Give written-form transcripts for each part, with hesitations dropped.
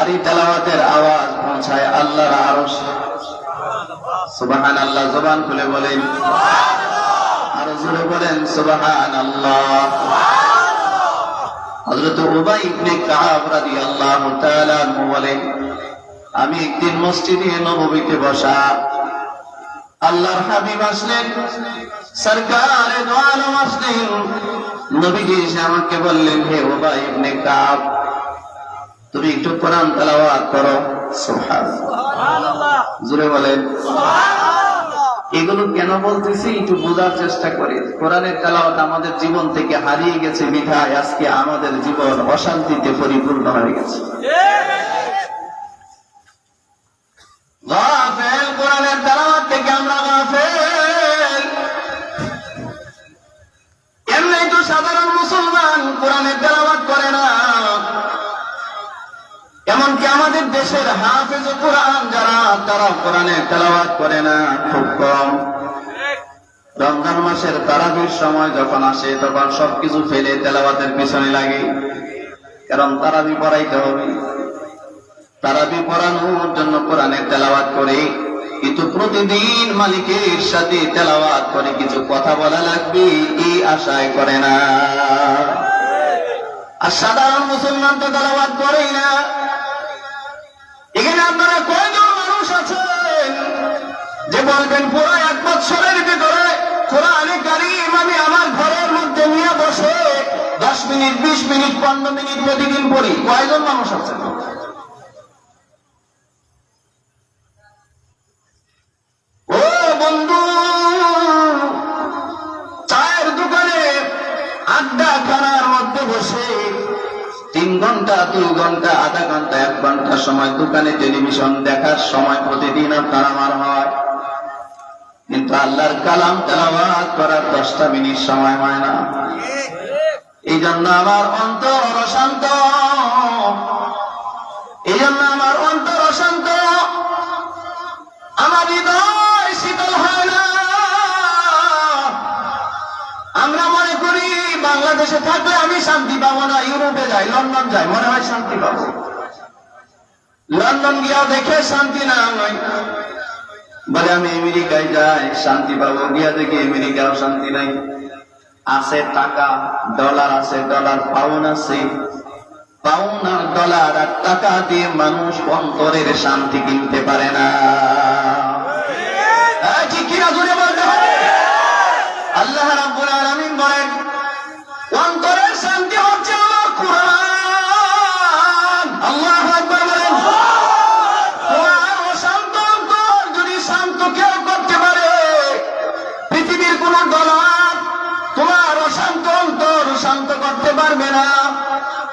আর এই তেলাওয়াতের আওয়াজ পৌঁছায় আল্লাহর আরশ। সুবহানাল্লাহ, জবান খুলে বলেন আর জোরে বলেন সুবহানাল্লাহ। হযরত উবাই ইবনে কাব রাদিয়াল্লাহু তাআলা আনহু বলেন, আমি একদিন মসজিদে নববীতে বসা, আল্লাহর হাবিব আসলেন, সরকারে দো আলম আসলেন। নবীজি এসে আমাকে বললেন, হে উবাই ইবনে কাব, তুমি একটু কোরআন তেলাওয়াত করো। সুবহানাল্লাহ, জোরে বলেন সুবহানাল্লাহ। এগুলো কেন বলতেছি একটু বোঝার চেষ্টা করি। কোরআনের তেলাওয়াত আমাদের জীবন থেকে হারিয়ে গেছে বিধায় আজকে আমাদের জীবন অশান্তিতে পরিপূর্ণ হয়ে গেছে। গাফেল, কোরআনের তেলাওয়াত থেকে আমরা গাফেল। এমনি তো সাধারণ মুসলমান কোরআনের তেলাওয়াত করে না, এমনকি আমাদের দেশের হাফেজ কোরআন যারা, তারা কোরআনের তেলাওয়াত করে না, খুব কম। রমজান মাসের তারাবির সময় যখন আসে তখন সবকিছু ফেলে তেলাওয়াতের পিছনে লাগে, কারণ তারাবি পড়াইতে হবে। তারাবি পড়ানোর জন্য কোরআনের তেলাওয়াত করে, কিন্তু প্রতিদিন মালিকের সাথে তেলাওয়াত করে কিছু কথা বলা লাগবে এই আশায় করে না। আর সাধারণ মুসলমান তো তেলাওয়াত করেই না। এখানে আপনারা কয়জন মানুষ আছেন যে বলবেন পুরো 1 বছরের ভিতরে কোরআনে কারীম আমি আমার ঘরের মধ্যে নিয়ে বসে 10 মিনিট, 20 মিনিট, 15 মিনিট প্রতিদিন পড়ি? কয়জন মানুষ আছেন? ও বন্ধু, চায়ের দোকানে আড্ডা খানার মধ্যে বসে 3 ঘন্টা, 2 ঘন্টা, আধা ঘন্টা, 1 ঘন্টা সময় দোকানে টেলিভিশন দেখার সময় প্রতিদিন আপনার আমার হয়, কিন্তু আল্লাহর কালাম তেলাওয়াত করার 10টা মিনিট সময় হয় না। এই জন্য আমার অন্তর অশান্ত, এই জন্য আমার অন্তর অশান্ত, আমার হৃদয় শীতল হয় না। আমরা মনে করি বাংলাদেশে থাকলে আমি শান্তি পাবো না, ইউরোপে যাই, লন্ডন যাই, মনে হয় শান্তি পাবো। লন্ডন গিয়া দেখে শান্তি না হয়, বলে আমি আমেরিকায় যাই শান্তি পাবো, গিয়া দেখি আমেরিকাও শান্তি নাই। আছে টাকা, ডলার আছে, ডলার পাউন্ড আছে, পাউন্ড আর ডলার আর টাকা দিয়ে মানুষ অন্তরের শান্তি কিনতে পারে না। ঠিক কিনা জুড়ে বলতে হবে। আল্লাহ রাব্বুল আলামিন বলেন, অন্তরের শান্তি হচ্ছে আমার কোরআন। আল্লাহু আকবার বলেন। তোমার অশান্ত অন্তর যদি শান্ত কেউ করতে পারে, পৃথিবীর কোন ডলার তোমার অশান্ত অন্তর শান্ত করতে পারবে না।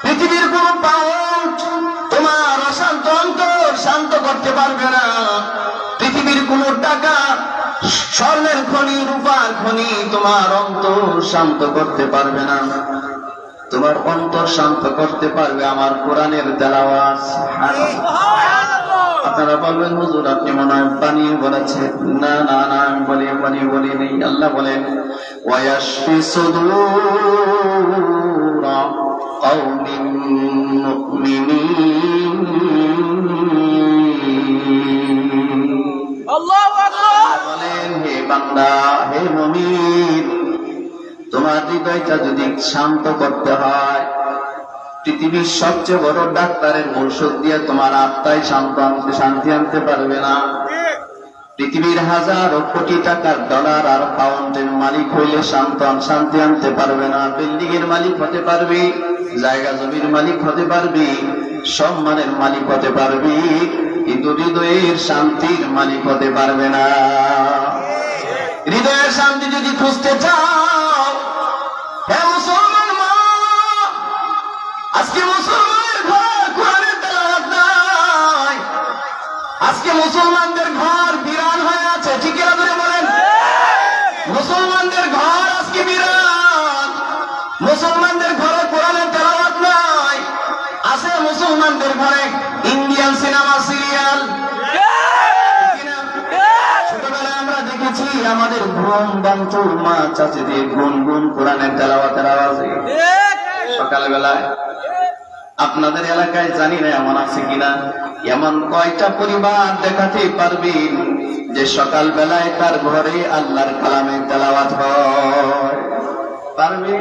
পৃথিবীর কোন পাউন্ড তোমার অশান্ত অন্তর শান্ত করতে পারবে না। পৃথিবীর কোন টাকা, স্বর্ণের খনি, রূপার খনি তোমার অন্তর শান্ত করতে পারবে না। তোমার অন্তর শান্ত করতে পারবে আমার কোরআনের তেলাওয়াত। আপনারা বলবেন, হুজুর আপনি মনে হয় বানিয়ে বলেছেন। না না না, আমি বানিয়ে বলি নেই। আল্লাহ বলেন, ওয়ায়াশফি সুদূরা কওমিন মুমিনিন। আল্লাহু আকবার। বলেন, হে বান্দা, হে মুমিন, তোমার হৃদয়টা যদি শান্ত করতে হয়, পৃথিবীর সবচেয়ে বড় ডাক্তারের ঔষধ দিয়ে তোমার আত্মায় শান্তি আনতে পারবে না। পৃথিবীর হাজার কোটি টাকার ডলার আর পাউন্ডের মালিক হইলে শান্তি আনতে পারবে না। বিল্ডিং এর মালিক হতে পারবি, জায়গা জমির মালিক হতে পারবি, সম্মানের মালিক হতে পারবি, কিন্তু হৃদয়ের শান্তির মালিক হতে পারবে না। হৃদয়ের শান্তি যদি খুঁজতে চাও, হে মুসলমান মা, আজকে মুসলমানের ঘর কোরআনের তেলাওয়াত নাই। আজকে মুসলমানদের ঘর বিরান হয়ে আছে। ঠিক কিনা ধরে বলেন? মুসলমানদের ঘর আজকে বিরান। মুসলমানদের ঘরে কোরআনের তেলাওয়াত নাই। আছে মুসলমানদের ঘরে ইন্ডিয়ান সিনেমা, সিরিয়াল। ছোটবেলায় আমরা দেখেছি আমাদের ঘুম বাঞ্চুর মা চাচিদের গুনগুন কোরআনের তেলাওয়াতের আওয়াজে। সকালবেলায় আপনাদের এলাকায় জানি না এমন আছে কিনা, এমন কয়টা পরিবার দেখাতে পারবেন যে সকাল বেলায় তার ঘরে আল্লাহর কালামের তেলাওয়াত হয়? পারবে?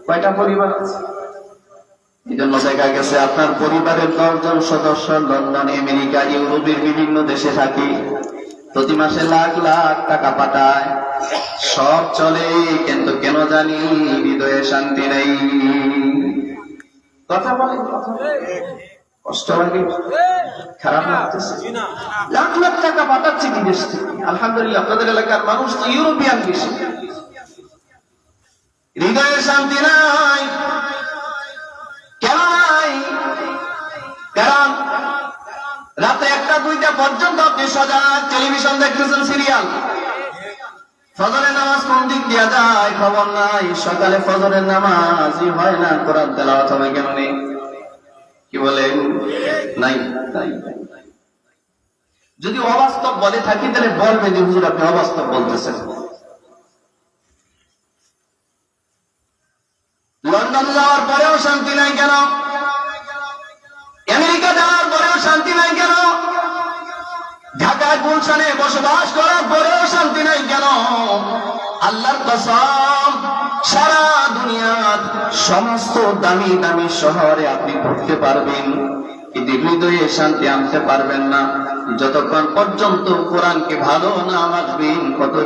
কয়টা পরিবার আছে? এই জন্য দেখা গেছে আপনার পরিবারের 10 জন সদস্য লন্ডন, আমেরিকা, ইউরোপের বিভিন্ন দেশে থাকে, প্রতি মাসে লাখ লাখ টাকা পাঠায়, সব চলে, কিন্তু কেন জানি হৃদয়ে শান্তি নেই। কথা বলে কষ্ট লাগে, খারাপ লাগতেছে। লাখ লাখ টাকা পাঠাচ্ছে বিদেশ থেকে, আলহামদুলিল্লাহ আপনাদের এলাকার মানুষ তো ইউরোপিয়ান বেশি, হৃদয়ে শান্তি নাই। কেন নাই? কারণ রাতে 1টা 2টা পর্যন্ত আপনি সজাগ টেলিভিশন দেখতেছেন, সিরিয়াল। ফজরের নামাজ কোন দিক দিয়া যায় খবর নাই, সকালে ফজরের নামাজই হয় না, কোরআন তেলাওয়াত হবে কেন নেই? কি বলেন? নাই। যদি অবাস্তব বলে থাকি তাহলে বলবে যে হুজুর আপনি অবাস্তব বলতেছেন। লন্ডন যাওয়ার পরেও শান্তি নাই কেন? আমেরিকা যাওয়ার পরেও শান্তি নাই কেন? ঢাকায় গুলশানে বসবাস করার পরেও শান্তি নাই কেন? আল্লাহর কসম, সারা দুনিয়ার সমস্ত দামি দামি শহরে আপনি ঘুরতে পারবেন, কিন্তু হৃদয়ে শান্তি আনতে পারবেন না যতক্ষণ পর্যন্ত কোরআনকে ভালো না বাসবেন,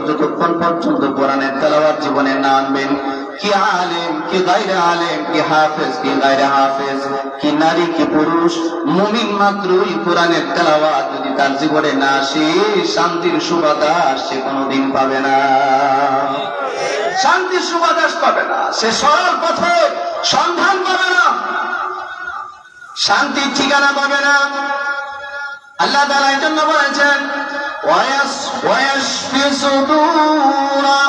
যতক্ষণ পর্যন্ত কোরআনের তেলাওয়াত জীবনে না আনবেন। কি আলেম, কি গায়রে আলেম, কি হাফেজ, কি গায়রে হাফেজ, কি নারী, কি পুরুষ, মুমিন মাত্রই কোরআনের তেলাওয়াত যদি তার জীবনে না আসে, শান্তির সুবাতাস সে কোনোদিন পাবে না। শান্তির সুবাতাস পাবে না, সে সরল পথে সন্ধান পাবে না, শান্তির ঠিকানা পাবে না। আল্লাহ তাআলা এই জন্য বলেছেন, ওয়ায়াশফি সুদুরা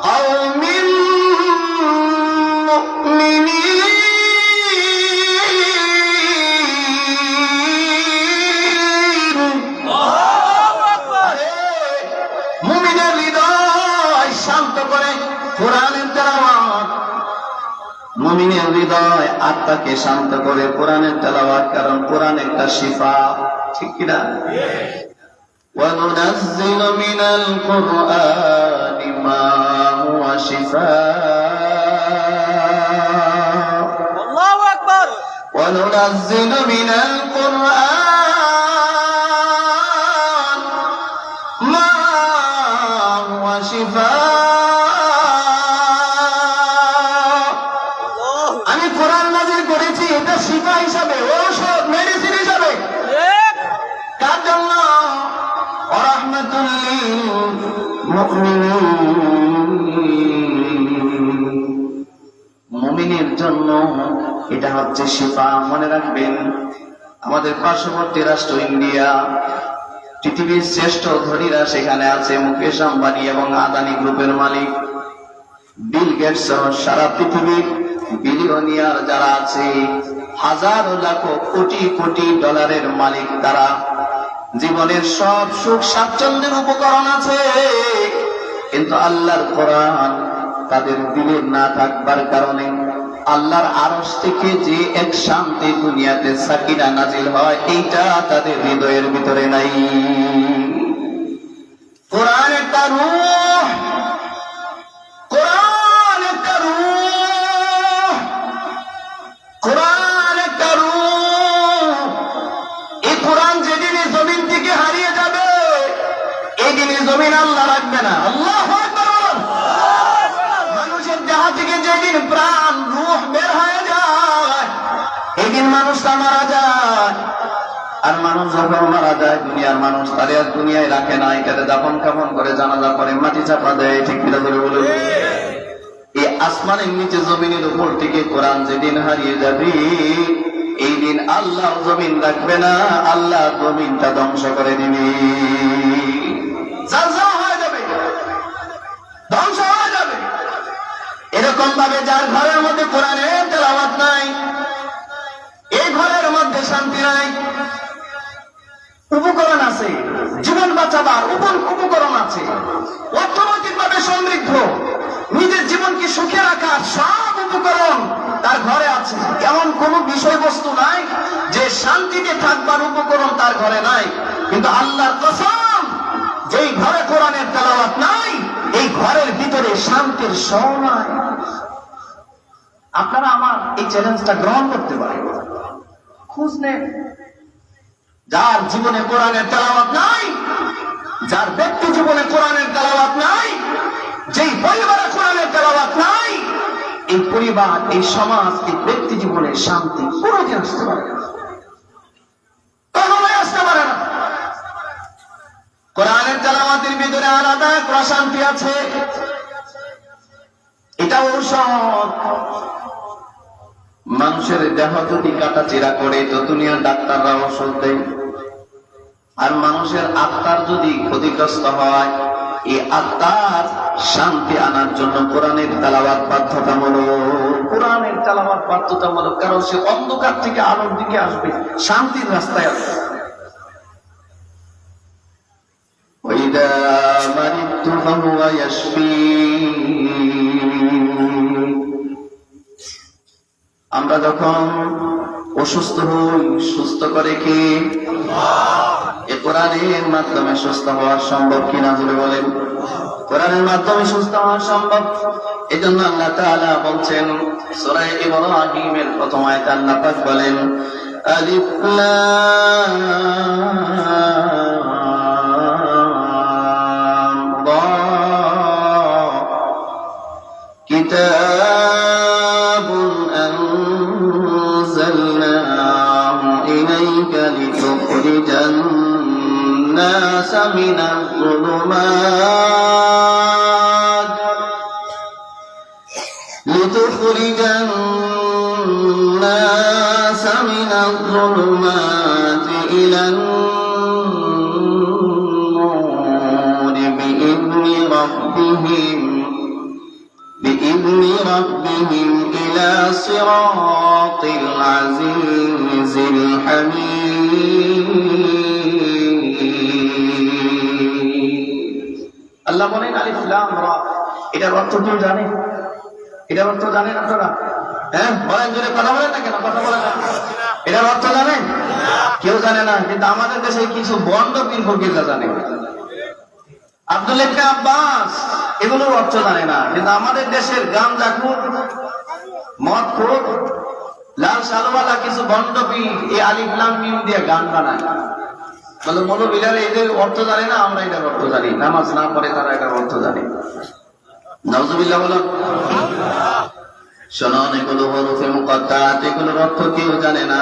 কওমিন মুমিনের হৃদয় শান্ত করে কোরআনের তেলাওয়াত, মুমিনের হৃদয় আত্মাকে শান্ত করে কোরআনের তেলাওয়াত, কারণ কোরআন একটা শিফা, ঠিক কিনা? وَنُنَزِّلُ مِنَ الْقُرْآنِ مَا هُوَ شِفَاءٌ اللَّهُ أَكْبَرُ وَنُنَزِّلُ مِنَ الْقُرْآنِ مَا هُوَ شِفَاءٌ আমি কোরআন নাযিল করেছি এটা শিফা হিসাবে, ঔষধ, মেডিসিন হিসাবে। কার জন্য? মুমিনের জন্য এটা হচ্ছে শিফা। মনে রাখবেন, আমাদের পার্শ্ববর্তী রাষ্ট্র ইন্ডিয়া, পৃথিবীর শ্রেষ্ঠ ধনীরা সেখানে আছে, মুকেশ আম্বানি এবং আদানি গ্রুপের মালিক, বিল গেটস সহ সারা পৃথিবীর বিলিয়নিয়ার যারা আছে, হাজার লাখ কোটি কোটি ডলারের মালিক তারা। জীবনের সব সুখ স্বাচ্ছন্দ্যের উপকরণ আছে, কিন্তু আল্লাহর কোরআন তাদের দিলে না থাকবার কারণে আল্লাহর আরশ থেকে যে এক শান্তি দুনিয়াতে সাকিনা নাজিল হয়, এইটা তাদের হৃদয়ের ভিতরে নাই। কোরআন একটা রূহ, কোরআন একটা রূহ, কোরআন একটা রূহ। এই কোরআন যেদিনে জমিন থেকে হারিয়ে যাবে, এই দিনে জমিন আল্লাহ রাখবে না। আল্লাহু আকবার। মানুষের দেহ থেকে যেদিন প্রাণ রূহ বের হয়ে যায়, এই দিন মানুষটা মারা যায়। আর মানুষ যখন মারা যায়, দুনিয়ার মানুষ তারে আর দুনিয়ায় রাখে না, এটাতে দাফন কাফন করে, জানাজা করে, মাটি চাপা দেয়, ঠিক কিনা বলে বলুন? এই আসমানের নিচে জমিনের উপর থেকে কোরআন যেদিন হারিয়ে যাবে, এই দিন আল্লাহ জমিন রাখবে না, আল্লাহ জমিনটা ধ্বংস করে দিবে, হয়ে যাবে, ধ্বংস হয়ে যাবে। এরকম ভাবে যার ঘরের মধ্যে কোরআনের তেলাওয়াত নাই, এই ঘরের মধ্যে শান্তি নাই। উপকরণ আছে, জীবন বাঁচাবার উপকরণ আছে, অর্থনৈতিক ভাবে সমৃদ্ধ, নিজের জীবনকে সুখে রাখার সব উপকরণ তার ঘরে আছে। এমন কোন বিষয় বিষয়বস্তু নাই, যে শান্তিতে থাকবার উপকরণ তার ঘরে নাই। কিন্তু আল্লাহর কসম, যেই ঘরে কোরআনের তেলাওয়াত নাই, এই ঘরের ভিতরে শান্তির স নাই। আপনারা আমার এই চ্যালেঞ্জটা গ্রহণ করতে পারেন, খোঁজ নেন। যার জীবনে কোরআনের তেলাওয়াত নাই, যার ব্যক্তি জীবনে কোরআনের তেলাওয়াত নাই, যেই পরিবারে কোরআনের তেলাওয়াত নাই, এই পরিবার, এই সমাজ, এই ব্যক্তি জীবনে শান্তি কোনোদিন আসতে পারে না, কখনোই আসতে পারে না। কোরআনের তেলাওয়াতের ভিতরে আলাদা এক প্রশান্তি আছে, এটা ঔষধ। মানুষের দেহ যদি কাটাচেরা করে তো দুনিয়ার ডাক্তাররা ওষুধ দেয়, আর মানুষের আত্মার যদি ক্ষতিগ্রস্ত হয়, এই আত্মার শান্তি আনার জন্য কোরআনের তেলাওয়াত বাধ্যতামূলক। কোরআনের তেলাওয়াত বাধ্যতামূলক, কারণ সে অন্ধকার থেকে আলোর দিকে আসবে, শান্তির রাস্তায় আসবে। وَإِذَا مَرِضْتُ فَهُوَ يَشْفِينِ। আমরা যখন অসুস্থ হই, সুস্থ করে কি আল্লাহ। এই কোরআনের মাধ্যমে সুস্থ হওয়া সম্ভব কিনা জোরে বলেন? কোরআনের মাধ্যমে সুস্থ হওয়া সম্ভব। এজন্য আল্লাহ তাআলা বলছেন সূরা ইব্রাহিমের প্রথম আয়াতে আল্লাহ পাক বলেন, আলিফ লাম রা, কিতাবুন আনজালনাহু ইলাইকা লিতুখরিজান الناس من الظلمات إلى النور بإذن ربهم إلى صراط العزيز الحميد। আল্লাহ বলেন আলিফ লাম রা, এটার অর্থ কেউ জানে? এটার অর্থ জানেন আপনারা? হ্যাঁ বলেন, জোরে কথা বলেন না কেন? কথা বলেন না। এটার অর্থ জানেন? কেউ জানে না, কিন্তু আমাদের দেশে কিছু বন্ড পীর ফকিররা জানে। আব্দুল ইবনে আব্বাস এগুলোর অর্থ জানে না, কিন্তু আমাদের দেশের গাঞ্জাখোর, মদখোর, লাল শালওয়ালা কিছু বন্ড পীর এই আলিফ লাম মিম দিয়ে গান বানায়। বলে মৌলবীরা এদের অর্থ জানে না, আমরা এটার অর্থ জানি। নামাজ না পড়ে তারা এটার অর্থ জানে। নাউজুবিল্লাহ বলেন। শুনুন, এগুলো হরফে মুকাদ্দারাত, এগুলোর অর্থ কেউ জানে না।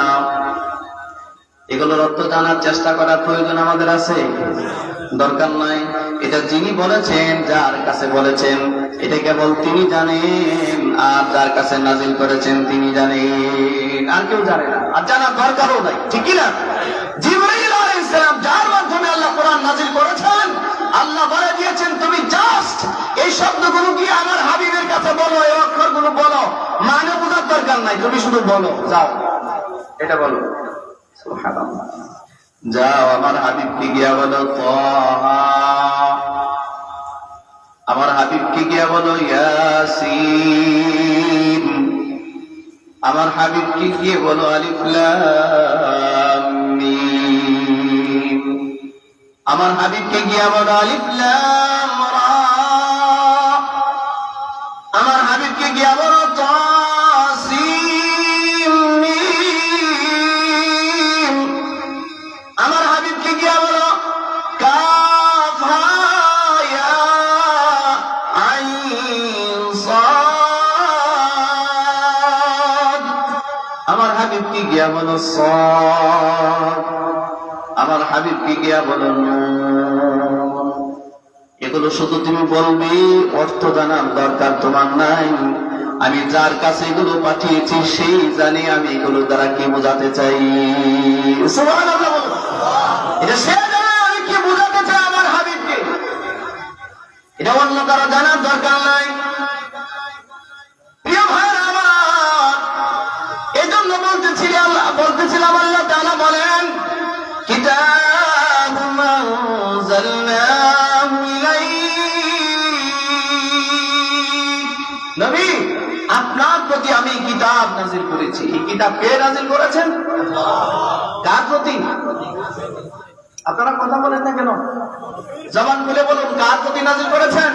এগুলোর অর্থ জানার চেষ্টা করার প্রয়োজন আমাদের আছে? দরকার নাই। এটা যিনি বলেছেন, যার কাছে বলেছেন, এটা কেবল তিনি জানেন, আর যার কাছে নাজিল করেছেন তিনি জানেন, আর কেউ জানে না, আর জানার দরকারও নাই। ঠিক কি না? জিবরাইল আলাইহিস সালাম, যার মাধ্যমে আল্লাহ কোরআন নাজিল করেছেন, আল্লাহ বলে দিয়েছেন তুমি জাস্ট এই শব্দগুলো গিয়ে আমার হাবিবের কাছে বলো, এই অক্ষরগুলো বলো, মানে বোঝার দরকার নাই, তুমি শুধু বলো, যাও এটা বলো। সুবহানাল্লাহ। যাও আমার হাবিবকে গিয়া বলো তাহা, আমার হাবিবকে গিয়া বলো ইয়াসিন, আমার হাবিবকে গিয়ে বলো আলিফ লাম মিম, আমার হাবিবকে গিয়া বলো আলিফ লাম রা, আমার হাবিবকে গিয়া বলো তাসিম মিম, আমার হাবিবকে গিয়া বলো কাফ হা ইয়া আইন সাদ, আমার হাবিবকে গিয়া বলো সাদ, আমার হাবিবকে গিয়া বলো নূন। এগুলো শুধু তুমি বলবে, অর্থ জানার দরকার তোমার নাই। আমি যার কাছে এগুলো পাঠিয়েছি সেই জানে আমি এগুলো দ্বারা কি বোঝাতে চাই। সুবহানাল্লাহ বলো। এটা সে জানে আমি কি বোঝাতে চাই আমার হাবিবকে, এটা অন্য কারো জানার দরকার নাই। প্রিয় ভাইরা আমার, এই জন্য বলতেছিলাম আল্লাহ তাআলা বলেন কিতাবুন আনজালনাহু ইলাইক, নবী আপনার প্রতি প্রতি আমি কিতাব নাজিল করেছি। এই কিতাব কে নাজিল করেছেন? কার প্রতি? আপনারা কথা বলেন না কেন? জবান খুলে বলুন, কার প্রতি নাজিল করেছেন?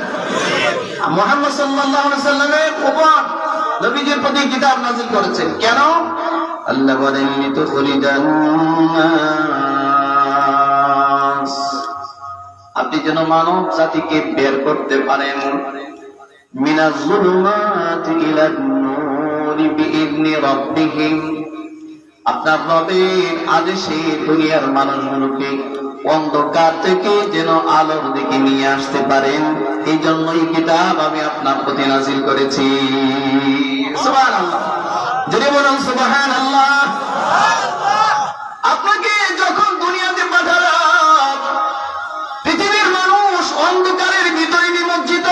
মুহাম্মদ সাল্লাল্লাহু আলাইহি সাল্লামের উপর নবীজির প্রতি কিতাব নাজিল করেছেন। কেন? আল্লাহ বলেন লিতুখরিজান নাস, আপনি যেন মানব জাতিকে বের করতে পারেন মিনাজ যুলুমাতি ইলান নূরি বিইذনি রাব্বিহিম, আপনার রবের আদেশে দুনিয়ার মানুষগুলোকে অন্ধকার থেকে যেন আলোর দিকে নিয়ে আসতে পারেন। এই জন্যই কিতাব আমি আপনার প্রতি নাজিল করেছি। সুবহানাল্লাহ, যদি বলেন সুবহানাল্লাহ। আপনাকে যখন দুনিয়াতে পাঠালাম, পৃথিবীর মানুষ অন্ধকারের ভিতরে নিমজ্জিত,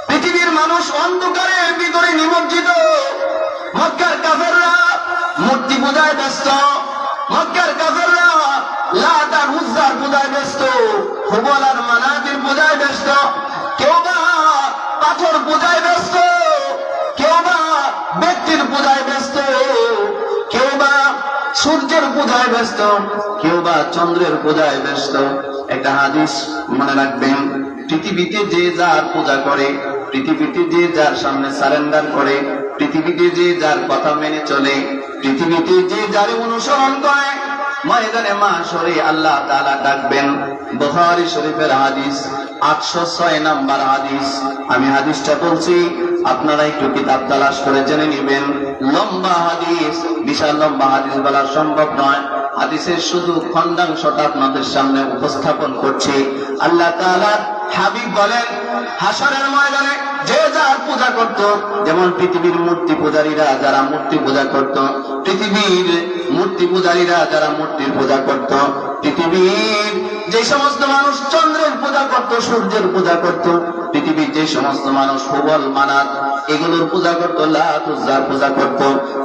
পৃথিবীর মানুষ অন্ধকারের ভিতরে নিমজ্জিত। মক্কার কাফেররা মূর্তি পূজায় ব্যস্ত, মক্কার কাফেররা লাত আর উজ্জার পূজায় ব্যস্ত, হুবল আর মানাতের পূজায় ব্যস্ত, কেউ বা পাথর পূজায় ব্যস্ত, কেউ বা ব্যক্তির পূজায় ব্যস্ত, কেউ বা সূর্যের পূজায় ব্যস্ত, কেউ বা চন্দ্রের পূজায় ব্যস্ত। একটা হাদিস মনে রাখবেন, পৃথিবীতে যে যার পূজা করে, পৃথিবীতে যে যার সামনে সারেন্ডার করে, পৃথিবীতে যে যার কথা মেনে চলে, পৃথিবীতে যে যার অনুসরণ করে, ময়দানে মাশরে আল্লাহ তাআলা ডাকবেন। বুখারী শরীফের হাদিস, 806 নাম্বার হাদিস। আমি হাদিসটা বলছি, আপনারা একটু কিতাব তালাশ করে জেনে নেবেন। লম্বা হাদিস, বিশাল লম্বা হাদিস বলা সম্ভব নয়। হাদিসের শুধু খণ্ডাংশটা আপনাদের সামনে উপস্থাপন করছি। আল্লাহ তাআলার হাবিব বলেন, হাসরের ময়দানে যে যার পূজা করত, যেমন পৃথিবীর মূর্তি পূজারীরা যারা মূর্তি পূজা করত, পৃথিবীর মূর্তি পূজারীরা যারা মূর্তির পূজা করত, পৃথিবীর যে সমস্ত মানুষ চন্দ্রের পূজা করত, সূর্যের পূজা করত, পৃথিবীর যে সমস্ত মানুষ হুবল মানাত এগুলোর পূজা করত, লাত উজ্জার পূজা করত,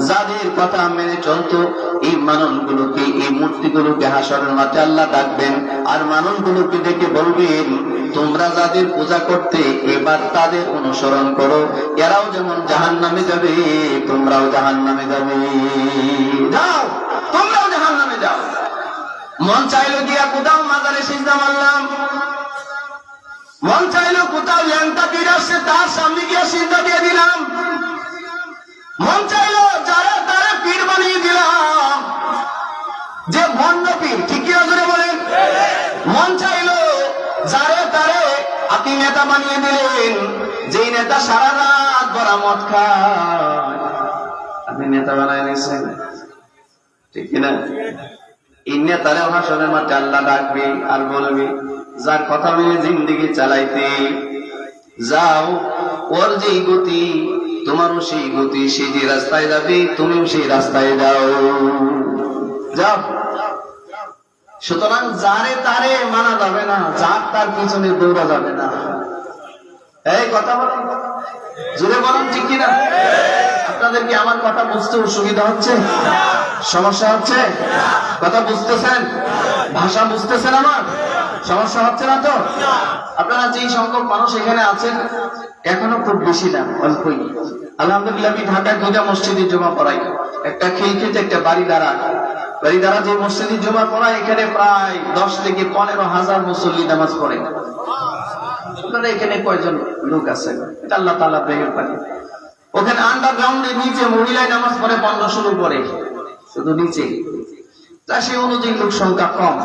যাদের কথা মেনে চলতো, এই মানুষগুলোকে, এই মূর্তিগুলোকে হাসরের মাঠে আল্লাহ ডাকবেন। আর মানুষগুলোকে ডেকে বলবেন, তোমরা যাদের পূজা করতে এবার তাদের অনুসরণ করো, এরাও যেমন জাহান্নামে যাবে তোমরাও জাহান্নামে যাবে, যাও তোমরাও জাহান্নামে যাও। মন চাইলো গিয়া কোথাও মাজারে সিজদা মারলাম, মন চাইলো কোথাও ল্যাংটা পীর আসছে তার সামনে গিয়া সিজদা দিয়ে দিলাম, মন চাইলো যারা তারা পীর বানিয়ে দিলাম, যে ভণ্ড পীর, ঠিক কি ধরে বলেন? মন চাইলো যারে তারে আপনি নেতা বানিয়ে দিলেন, যেই নেতা সারা রাত ভরা মদ খায় আপনি নেতা বানায় নিয়েছেন, ঠিক কিনা? এই নেতারে হাসরের মাঠে আল্লাহ ডাকবে আর বলবে, যার কথা মেনে জিন্দেগি চালাইতে যাও, ওর যেই গতি তোমারও সেই গতি, সে যে রাস্তায় যাবে তুমিও সেই রাস্তায় যাও, যাও। সুতরাং যারে তারে মানা যাবে না, যার তার পিছনে দৌড়া যাবে না। এই কথা বলেন, জোরে বলেন, ঠিক কিনা? আপনাদের কি আমার কথা বুঝতে অসুবিধা হচ্ছে? সমস্যা হচ্ছে? কথা বুঝতেছেন? ভাষা বুঝতেছেন? আমার সমস্যা হচ্ছে না তো? আপনারা যেই সংখ্যক মানুষ এখানে আছেন, এখনো খুব বেশি না, অল্পই। আলহামদুলিল্লাহ, আমি ঢাকায় 2টা মসজিদে জমা পড়াই, একটা খিলখিতে, একটা বাড়িদারা। বাড়িদারা যে মসজিদে জমা পড়ায়, এখানে প্রায় 10 থেকে 15,000 মুসল্লি নামাজ পড়ে। আপনারা এখানে কয়জন লোক আছে? এটা আল্লাহ তাআলা প্রেমের পানি। ওখানে আন্ডারগ্রাউন্ডে নিচে মহিলায় নামাজ পড়ে 1500 পড়ে, শুধু নিচে। তা সে অনুযায়ী লোক সংখ্যা কম।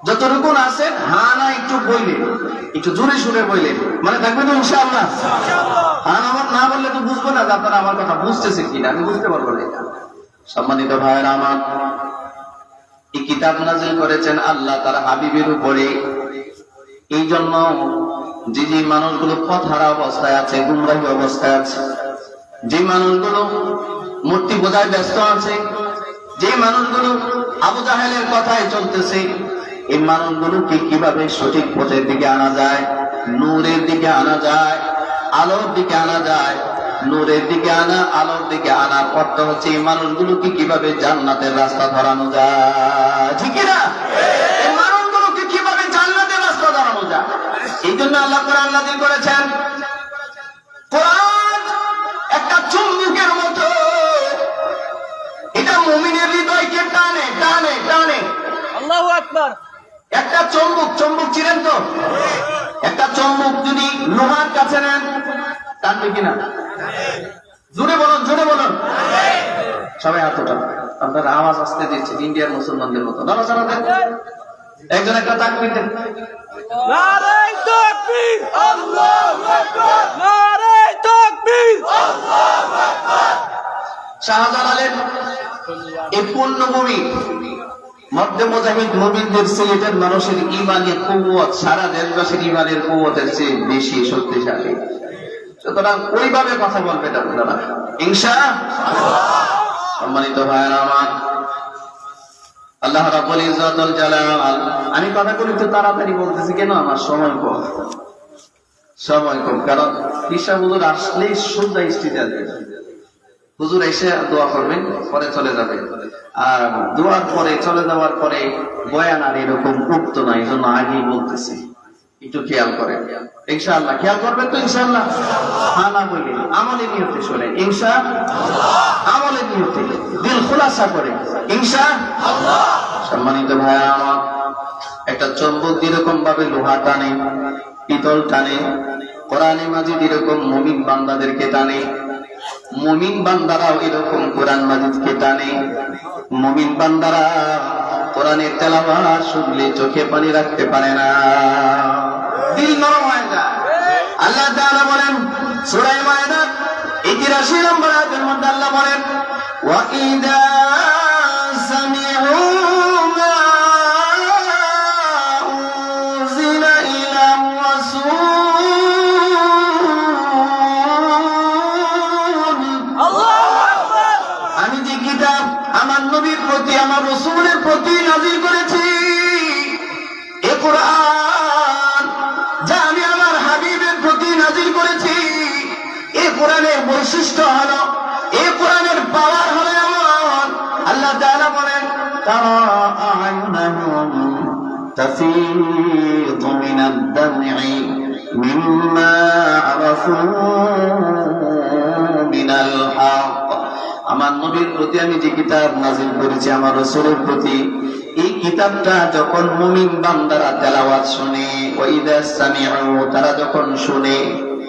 যতটুকু আছেন, হ্যাঁ না একটু বইলেন, একটু জোরে সুরে বইলেন, মানে থাকবে তো ইনশাআল্লাহ। হ্যাঁ না বললে তো বুঝবো না যে আপনারা আমার কথা বুঝতেছে কিনা, আমি বুঝতে পারবো না এটা। সম্মানিত ভাইয়েরা আমার, এই কিতাব নাযিল করেছেন আল্লাহ তার হাবিবের উপরে। এই জন্য যে যে মানুষগুলো পথহারা অবস্থায় আছে, গুমরাহী অবস্থায় আছে, যে মানুষগুলো মূর্তি পূজায় ব্যস্ত আছে, যে মানুষগুলো আবু জাহেলের কথায় চলতেছে, এই মানুষগুলোকে কিভাবে সঠিক পথের দিকে আনা যায়, নূরের দিকে আনা যায়, আলোর দিকে আনা যায়। নূরের দিকে আনা, আলোর দিকে আনার অর্থ হচ্ছে এই মানুষগুলোকে কিভাবে জান্নাতের রাস্তা ধরানো যায়, ঠিক না? এই মানুষগুলোকে কিভাবে জান্নাতের রাস্তা ধরানো যায়, এই জন্য আল্লাহ কোরআন নাযিল করেছেন। কোরআন একটা একটা চম্বুক, চম্বুক চিনেন তো? একটা চম্বুক যদি লোহার কাছে নেন, টানবে কিনা? জোরে বলুন, জোরে বলুন। সবাই হাত ওঠান, আপনারা আওয়াজ আসতে দিচ্ছেন ইন্ডিয়ার মুসলমানদের মতো। নড়াচড়া দেন, একজন একটা তাকবীর দেন। নারায়ে তাকবীর, আল্লাহু আকবার, নারায়ে তাকবীর, আল্লাহু আকবার। শাহজালালের এই পূর্ণভূমি মধ্যে মুজাহিদ মুমিনদের সিলেটের মানুষের ইমানি কুওয়াত সারা দেশবাসীর ইমানের কুওয়াতের চেয়ে বেশি শক্তিশালী। সুতরাং ওইভাবে কথা বলবেন আপনারা ইনশাআল্লাহ। সম্মানিত ভাইরা আমার, আল্লাহ রাব্বুল ইজ্জতুল জালাল, আমি কথাগুলো একটু তাড়াতাড়ি বলতেছি কেন? আমার সময় কম, সময় কম। কারণ ঈশা হুজুর আসলেই সোজা স্টেজে আসবে। হুজুর এসে দোয়া করবেন, পরে চলে যাবে। আর দোয়ার পরে চলে যাওয়ার পরে বয়ান আর এরকম উক্ত না, এই জন্য আগেই বলতেছি, একটু খেয়াল করেন ইনশাআল্লাহ। খেয়াল করবেন তো ইনশাআল্লাহ? হ্যাঁ না বলে আমলের নিয়তে শোনেন ইনশাআল্লাহ, আমলের নিয়তে দিল খোলাসা করে ইনশাআল্লাহ। সম্মানিত ভাইরা আমার, একটা চম্বক যেরকম ভাবে লোহা টানে, পিতল টানে, কোরআনে মাজিদ এরকম মুমিন বান্দাদেরকে টানে, মুমিন বান্দারাও এরকম কোরআন মাজিদকে টানে। মুমিন বান্দারা কোরআনের তেলাওয়াত শুনলে চোখে পানি রাখতে পারে না, দিল নরম হয়ে যায়। আল্লাহ তাআলা বলেন সূরা মায়েদা ৮১ নম্বর আয়াতের মধ্যে আল্লাহ বলেন, ওয়া ইযা সামি'ু মা উনজিলা ইলা রাসূল, আমি যে কিতাব আমার নবীর প্রতি, আমার রাসূলের প্রতি নাযিল করেছি, এ কোরআন যা আমি আমার হাবিবের প্রতি নাযিল করেছি, এই কোরআনের বৈশিষ্ট্য হলো, এই কোরআনের পাওয়ার হলো এমন। আল্লাহ তাআলা বলেন, তারা আ'য়ুনাহুম তাফীদু মিনাদ দাম'i মিম্মা আরাফু মিনাল হক। আমার নবীর প্রতি আমি যে কিতাব নাযিল করেছি, আমার রাসূলের প্রতি, এই কিতাবটা যখন মুমিন বান্দারা তেলাওয়াত শুনে, ওয়াইদা সামি'ু, তারা যখন শুনে,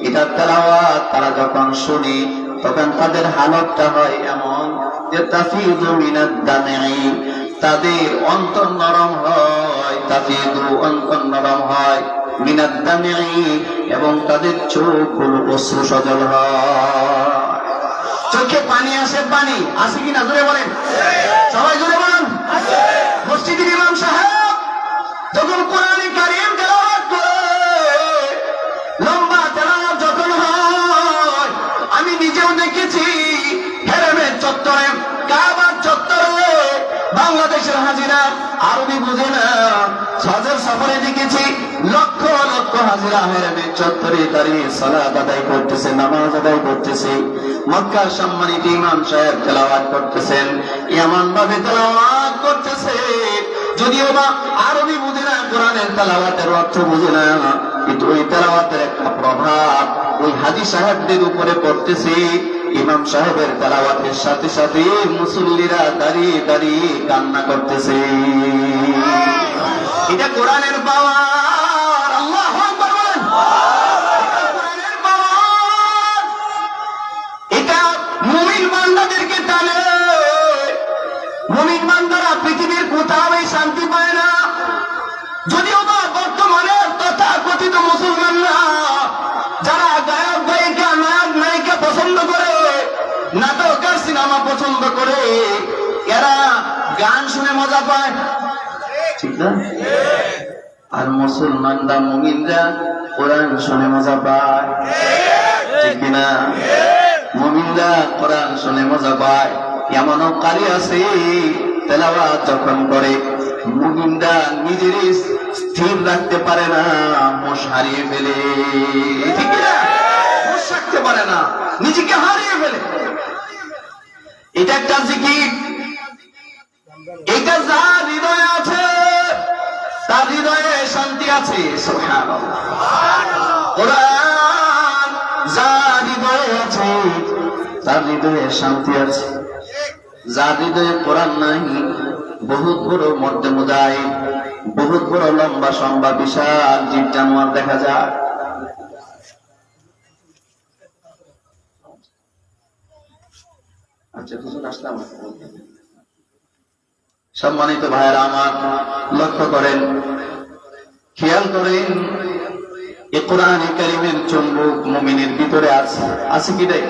এটা তেলাওয়াত তারা যখন শুনে, তখন তাদের হালতটা হয় এমন যে তাফিদু মিনাদ দাম'i, তাদের অন্তর নরম হয়, তাফিদু অন্তর নরম হয়, মিনাদ দাম'i, এবং তাদের চোখগুলো অশ্রু সজল হয়, চোখে পানি আসে। পানি আসে কিনা জোরে বলেন, সবাই জোরে বলেন। মসজিদের ইমাম সাহেব যখন কোরআনে কারীম তেলাওয়াত করে, লম্বা তেলাওয়াত যখন হয়, আমি নিজেও দেখেছি হেরেমের চত্বরে, কাবার চত্বরে, বাংলাদেশের হাজিরা আরবি বুঝে না, হজের সফরে দেখেছি লক্ষ লক্ষ হাজিরা হেরেমের চত্বরে দাঁড়িয়ে সালাত আদায় করতেছে, নামাজ আদায় করতেছে। মক্কার সম্মানিত ইমাম সাহেব তেলাওয়াত করতেছেন, এমন ভাবে তেলাওয়াত করতেছে, যদিও বা আরবি বুঝে না, কোরআনের তেলাওয়াতের অর্থ বুঝে না, কিন্তু ওই তেলাওয়াতের একটা প্রভাব ওই হাজী সাহেবদের উপরে পড়তেছে। ইমাম সাহেবের তেলাওয়াতের সাথে সাথে মুসল্লিরা দাঁড়িয়ে দাঁড়িয়ে কান্না করতেছে। এটা কোরআনের পাওয়ার। আল্লাহু আকবার বলেন। কোরআনের পাওয়ার, এটা মুমিন বান্দাদেরকে টানে। মুমিন বান্দারা পৃথিবীর কোথাও শান্তি পায় না, যদিও বা বর্তমানে তথাকথিত মুসলমানরা যারা গায়ক গায়িকা, নায়ক নায়িকা পছন্দ করে, নাটক আর সিনেমা পছন্দ করে, এরা গান শুনে মজা পায়, ঠিক না? আর মুসলমানরা, মুমিনরা কোরআন শুনে মজা পায়, ঠিক কিনা? মুমিনরা কোরআন শুনে মজা পায়। এমনও কারি আছে তেলাওয়াত যখন করে, মুমিনরা নিজের স্থির রাখতে পারে না, হুঁশ হারিয়ে ফেলে, ঠিক না? হুঁশ রাখতে পারে না, নিজেকে হারিয়ে ফেলে। এটা একটা জিকির, এটা যার হৃদয়ে আছে তার হৃদয়ে শান্তি আছে। সুবহানাল্লাহ। কোরআন যার হৃদয়ে আছে তার হৃদয়ে শান্তি আছে। যার হৃদয়ে কোরআন নাই, বহুত বড় মর্দে মুজাহিদ, বহুত বড় লম্বা সম্বা বিশাল জীব জানোয়ার দেখা যায়। আচ্ছা হুজুর আসলাম। সম্মানিত ভাইয়েরা আমার, লক্ষ্য করেন, খেয়াল করেন, এই কোরআন কারীমের চুম্বক মুমিনের ভিতরে আছে কি নাই?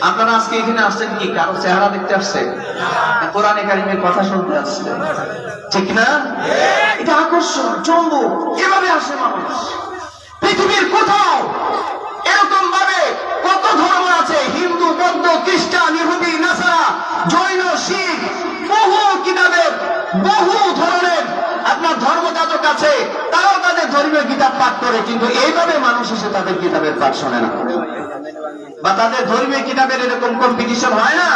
আপনারা আজকে এখানে আসছেন কি কারো চেহারা দেখতে আসছেন? কোরআন কারীমের কথা শুনতে আসছেন, ঠিক না? এটা আকর্ষণ, চুম্বক, এভাবে আসে মানুষ। পৃথিবীর কোথাও এরকম ভাবে কত ধর্ম আছে, হিন্দু, বৌদ্ধ, খ্রিস্টান, ইহুদি, নাসারা, জৈন, শিখ, বহু কিতাবের বহু ধরনের আপনার ধর্মযাজক আছে, তারাও তাদের ধর্মীয় কিতাব পাঠ করে, কিন্তু এইভাবে মানুষ এসে তাদের কিতাবের পাঠ শোনে না। বা তাদের ধর্মীয় কিতাবের এরকম কম্পিটিশন হয় না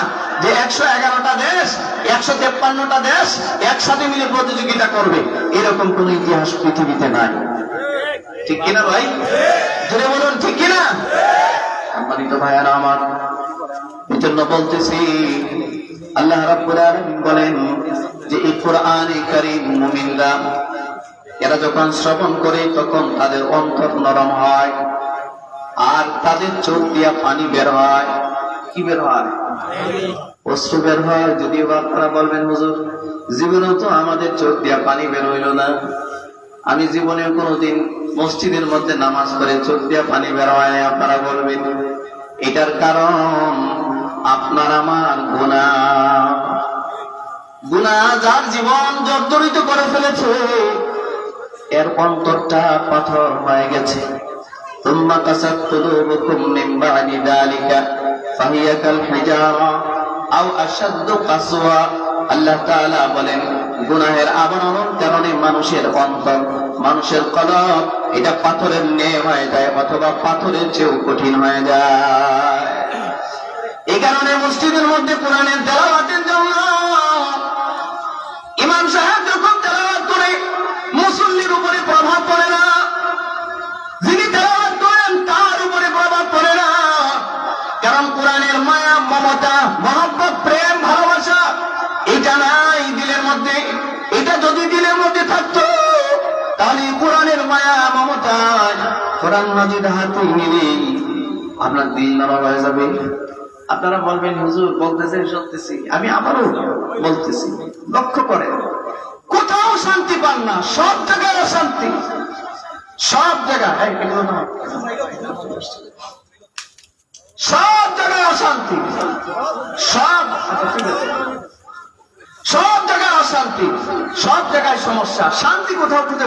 যে 111টা দেশ, 153টা দেশ একসাথে মিলে প্রতিযোগিতা করবে, এরকম কোন ইতিহাস পৃথিবীতে নাই, ঠিক কিনা ভাই? জোরে বলুন, ঠিক কিনা? সম্মানিত ভাইয়েরা আমার, এজন্য বলতেছি, আল্লাহ রাব্বুল আলামিন বলেন যে এই কোরআনে কারীম মুমিনরা এরা যখন শ্রবণ করে তখন তাদের অন্তর নরম হয়, আর তাদের চোখ দিয়া পানি বের হয়। কি বের হয়? অশ্রু বের হয়। যদিও আপনারা বলবেন হুজুর জীবনেও তো আমাদের চোখ দিয়া পানি বের হইল না, আমি জীবনেও কোনোদিন মসজিদের মধ্যে নামাজ পড়ে চোখ দিয়া পানি বের হয়। আপনারা বলবেন এটার কারণ আপনার আমার গুনাহ যার জীবন জর্জরিত করে ফেলেছে, এর অন্তরটা পাথর হয়ে গেছে। ثم قست قلوبكم من بعد ذلك فهي كالحجارة أو أشد قسوة। আল্লাহ তাআলা বলেন গুনাহের আবরণের কারণে মানুষের অন্তর, মানুষের কলব এটা পাথরের ন্যায় হয়ে যায়, অথবা পাথরের চেয়েও কঠিন হয়ে যায়। এই কারণে মসজিদের মধ্যে কোরআনের তেলাওয়াতের জন্য ইমাম সাহেব যখন তেলাওয়াত করে মুসল্লির উপরে প্রভাব পড়ে না, যিনি তেলাওয়াত করেন তার উপরে প্রভাব পড়ে না। কারণ কোরআনের মায়া, মমতা, মহব্বত, প্রেম, ভালোবাসা এটা নাই দিলের মধ্যে। এটা যদি দিলের মধ্যে থাকতো তাহলে কোরআনের মায়া, মমতা, কোরআন মাজিদ হাতে নিলে আপনার দিল নরম হয়ে যাবে। আপনারা বলবেন হুজুর বলতেছেন শুনতেছি, আমি আবারও বলতেছি, লক্ষ্য করেন, কোথাও শান্তি পান না, সব জায়গায় অশান্তি, সব জায়গায়, সব জায়গায় অশান্তি, সব জায়গায় অশান্তি, সব জায়গায় সমস্যা। শান্তি কোথাও খুঁজে